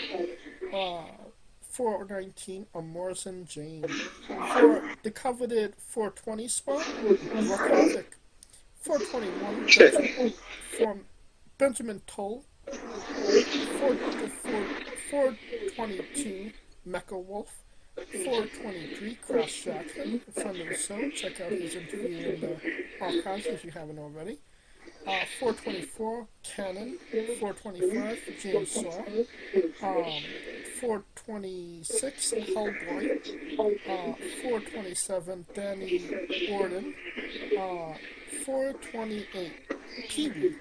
A: 419, Amorson Jane. For the coveted 420 spot, Rokovic. 421, Benjamin Toll. 422, Mecha Wolf. 423, Crash Jackson, friend of the show. Check out his interview in the archives if you haven't already. 424, Cannon. 425, James Shaw. 426, Hellboy. 427, Danny Orden. 428, Pee-wee.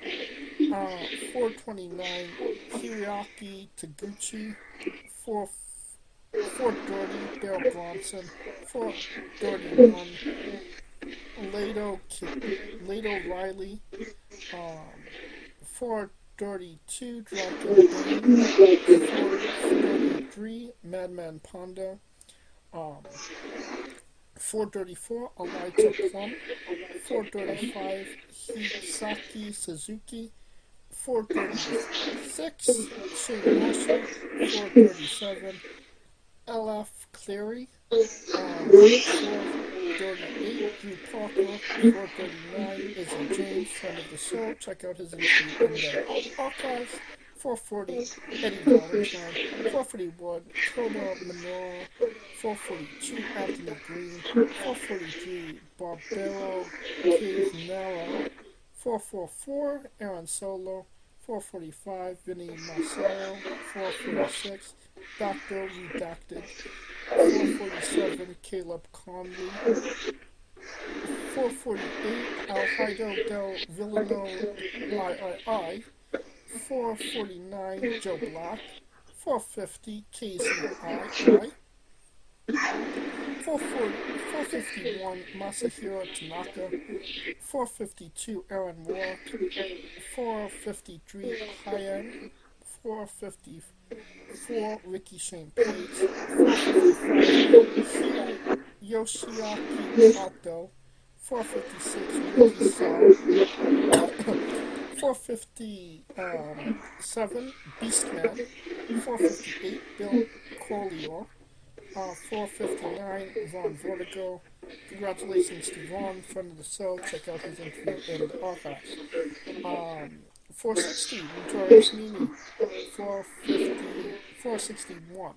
A: 429, Kiriaki Taguchi. 430, Dale Bronson. 431, Lado Riley. 432, Drunken Bane. 433, Madman Panda. 434, Elijah Plum. 435, Hisaki Suzuki. 436, Shane Marshall. 437, LF Cleary. 438, Drew Parker. 439, Izzy James, friend of the show. Check out his interview in the archives. 440, Eddie Valentine. 441, Toda Menorah. 442, Anthony Green. 443, Barbero Cave Narrow. 444, Aaron Solo. 445, Vinny Massaro. 446, Dr. Redacted. 447, Caleb Conley. 448, Alhaido del Villano III. 449, Joe Black. 450, KZII. 451, Masahiro Tanaka. 452, Aaron Rourke. 453, Hyen. 454, Ricky Shane Page. 455, Yoshiaki Kato. 456, Ricky Saw. 457, Beastman. 458, Bill Collier. 459, Ron Vertigo. Congratulations to Ron, friend of the show. Check out his interview in the archives. 460, Notorious Mimi. 461,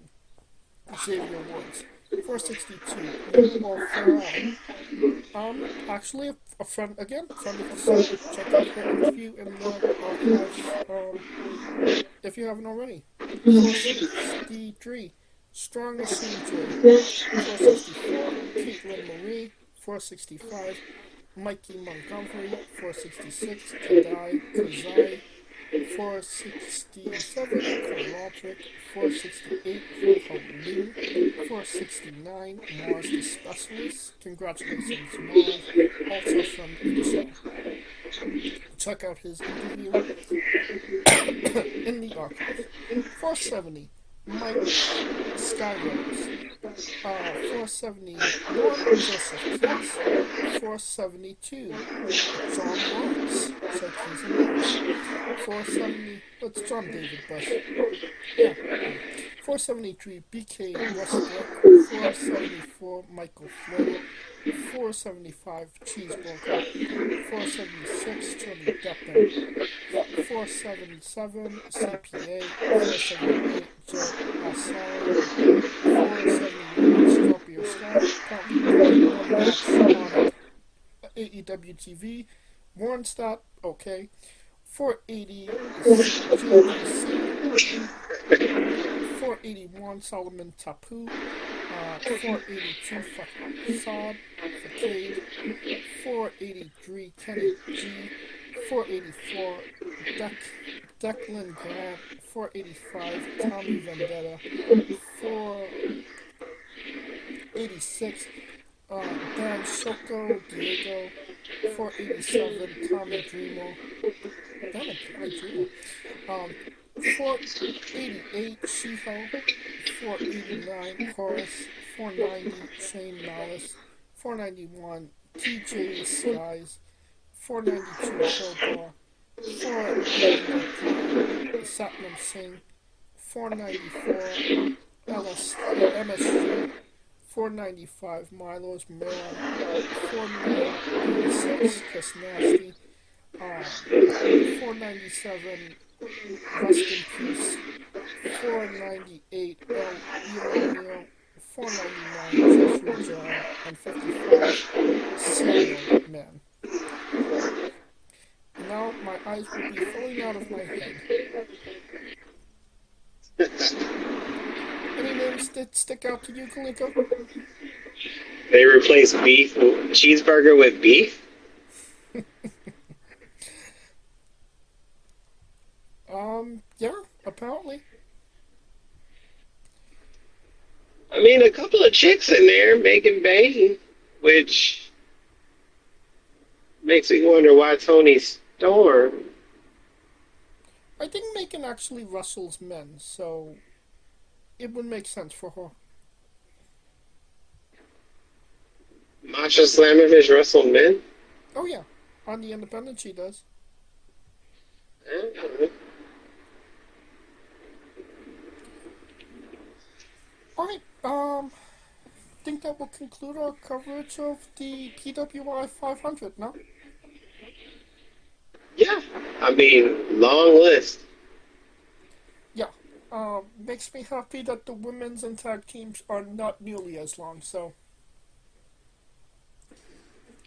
A: Xavier Woods. 462, Lou O'Farrell. Actually, a friend of the show. Check out her interview in the archives, if you haven't already. 463, Strong Machine J. 464, Caitlin Marie. 465, Mikey Montgomery. 466, Kadai Kazai. 467, Kolotric. 468, Ho Liu. 469, Mars the Specialist. Congratulations, Mars, also from the show. Check out his interview in the archives. 470, Mike Skyrose. 471, Joseph Keys. 472, John Lawrence. So Keys and Lawrence. 470, it's John David Bush. Yeah. 473, BK Westbrook. 474, Michael Flynn. 475, Cheeseburger. 476, Tony Deppen. 477, CPA. 478, Joe Asari. 479, Scorpio Sky. Apparently, one match on AEW TV. Warrenstadt, okay. 480, JDC. 481, Solomon Tapu. 482, Facade. 483, Kenny G. 484, Declan Grant. 485, Tommy Vendetta. 486, Dan Shoko Diego. 487, Tommy Dreamer. Damn it, Tommy Dreamer. 488, Shiho. 489, Horace. 490, Shane Malice. 491, TJ Skies. 492, Hillbar. 493, Satnam Singh. 494, MSG. 495, Milos Miller. 496, Chris Nasty. 497, Rest in Peace. 498, El Ironio. 499, Jeffrey John. And 55, Samuel Man. And now my eyes will be falling out of my head. Any names that stick out to you, Kaliko?
B: They replace cheeseburger with beef?
A: Yeah, apparently.
B: I mean, a couple of chicks in there making bang, which makes me wonder why Tony Storm.
A: I think Megan actually wrestles men, so it would make sense for her.
B: Masha Slamovich wrestled men?
A: Oh yeah, on the independent she does. Alright, think that will conclude our coverage of the PWI 500, no?
B: Yeah, I mean, long list.
A: Yeah, makes me happy that the women's and tag teams are not nearly as long, so...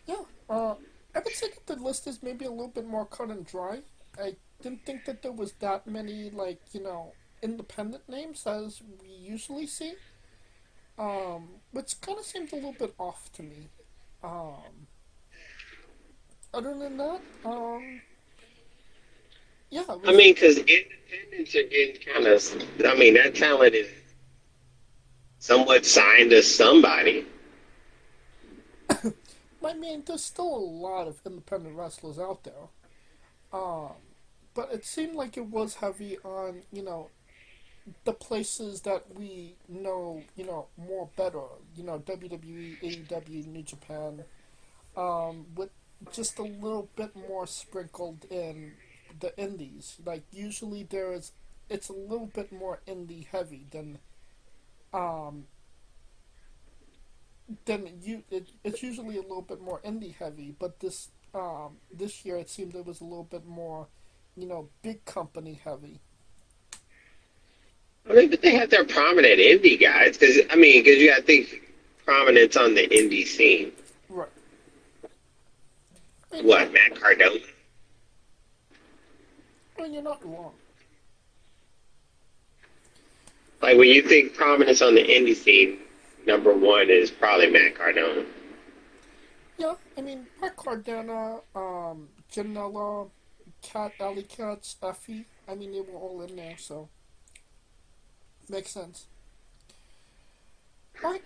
A: Yeah, I would say that the list is maybe a little bit more cut and dry. I didn't think that there was that many, like, independent names as we usually see. Which kind of seemed a little bit off to me. Um, Other than that, yeah, it
B: I
A: was.
B: mean, because independents are getting kind of. I mean, that talent is somewhat signed to somebody.
A: I mean, there's still a lot of independent wrestlers out there. Um, but it seemed like it was heavy on, the places that we know, more better. WWE, AEW, New Japan, with just a little bit more sprinkled in the indies. Like usually it's a little bit more indie heavy um it's usually a little bit more indie heavy. But this year it seemed it was a little bit more, big company heavy.
B: I mean, but they have their prominent indie guys. Because I mean, because you got to think prominence on the indie scene.
A: Right. And you're not,
B: What, Matt Cardona?
A: and you're not wrong.
B: Like when you think prominence on the indie scene, number one is probably Matt Cardona.
A: Yeah, I mean, Pat Cardona, Janela, Cat, Alley Cats, Effie. I mean, they were all in there, so makes sense. Alright,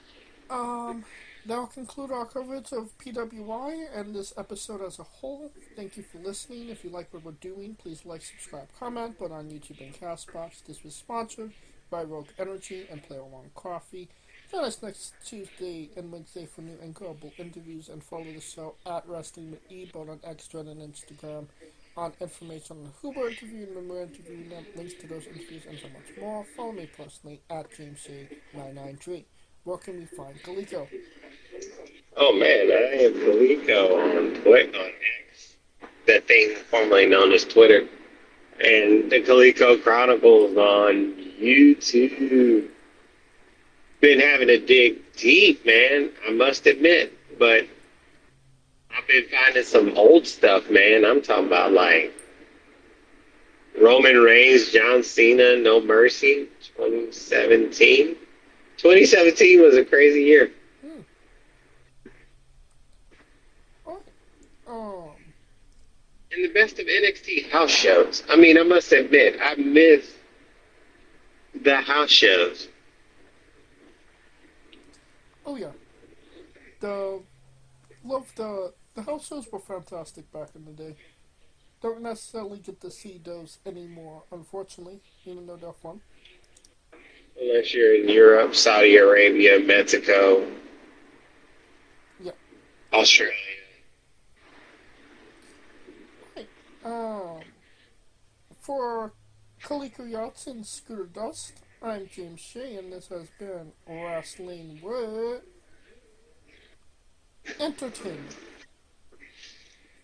A: that'll conclude our coverage of PWI and this episode as a whole. Thank you for listening. If you like what we're doing, please like, subscribe, comment. But on YouTube and Castbox, this was sponsored by Rogue Energy and Play Along Coffee. Join us next Tuesday and Wednesday for new incredible interviews, and follow the show at Wrestling with E, both on X, Twitter, and Instagram, on information on who we're interviewing, when we're interviewing them, links to those interviews, and so much more. Follow me personally at JamesJ993. Where can we find Kaliko?
B: Oh man, I am Felico on Twitter, on X, that thing formerly known as Twitter, and the Calico Chronicles on YouTube. Been having to dig deep, man. I must admit, but I've been finding some old stuff, man. I'm talking about like Roman Reigns, John Cena, No Mercy, 2017. 2017 was a crazy year.
A: Hmm. Oh, um,
B: And the best of NXT house shows. I mean, I must admit, I miss the house shows.
A: oh yeah. The the house shows were fantastic back in the day. Don't necessarily get to see those anymore, unfortunately, even though they're fun.
B: Unless you're in Europe, Saudi Arabia, Mexico,
A: Yeah.
B: Australia.
A: Right. For Kaliko Yachts and Scooter Dust, I'm James Shea, and this has been Wrestling with Entertainment.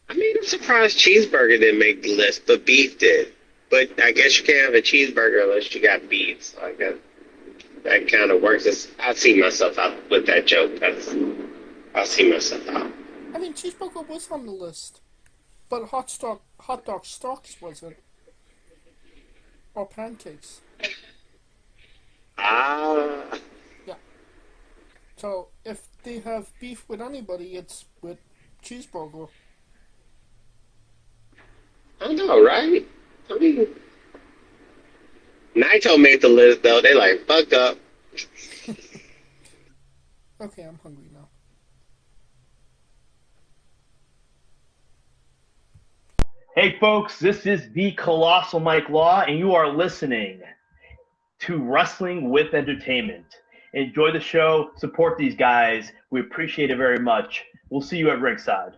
B: I mean, I'm surprised cheeseburger didn't make the list, but beef did. But I guess you can't have a cheeseburger unless you got beef. So I guess that kind of works. I see myself out with that joke. I see myself out.
A: I mean, cheeseburger was on the list, but hot dog stalks wasn't, or pancakes.
B: Ah,
A: Yeah. So if they have beef with anybody, it's with cheeseburger.
B: I know, right? I mean, Naito made the list though. They like fuck up.
A: Okay, I'm hungry now.
C: Hey folks, this is the Colossal Mike Law, and you are listening to Wrestling with Entertainment. Enjoy the show, support these guys. We appreciate it very much. We'll see you at ringside.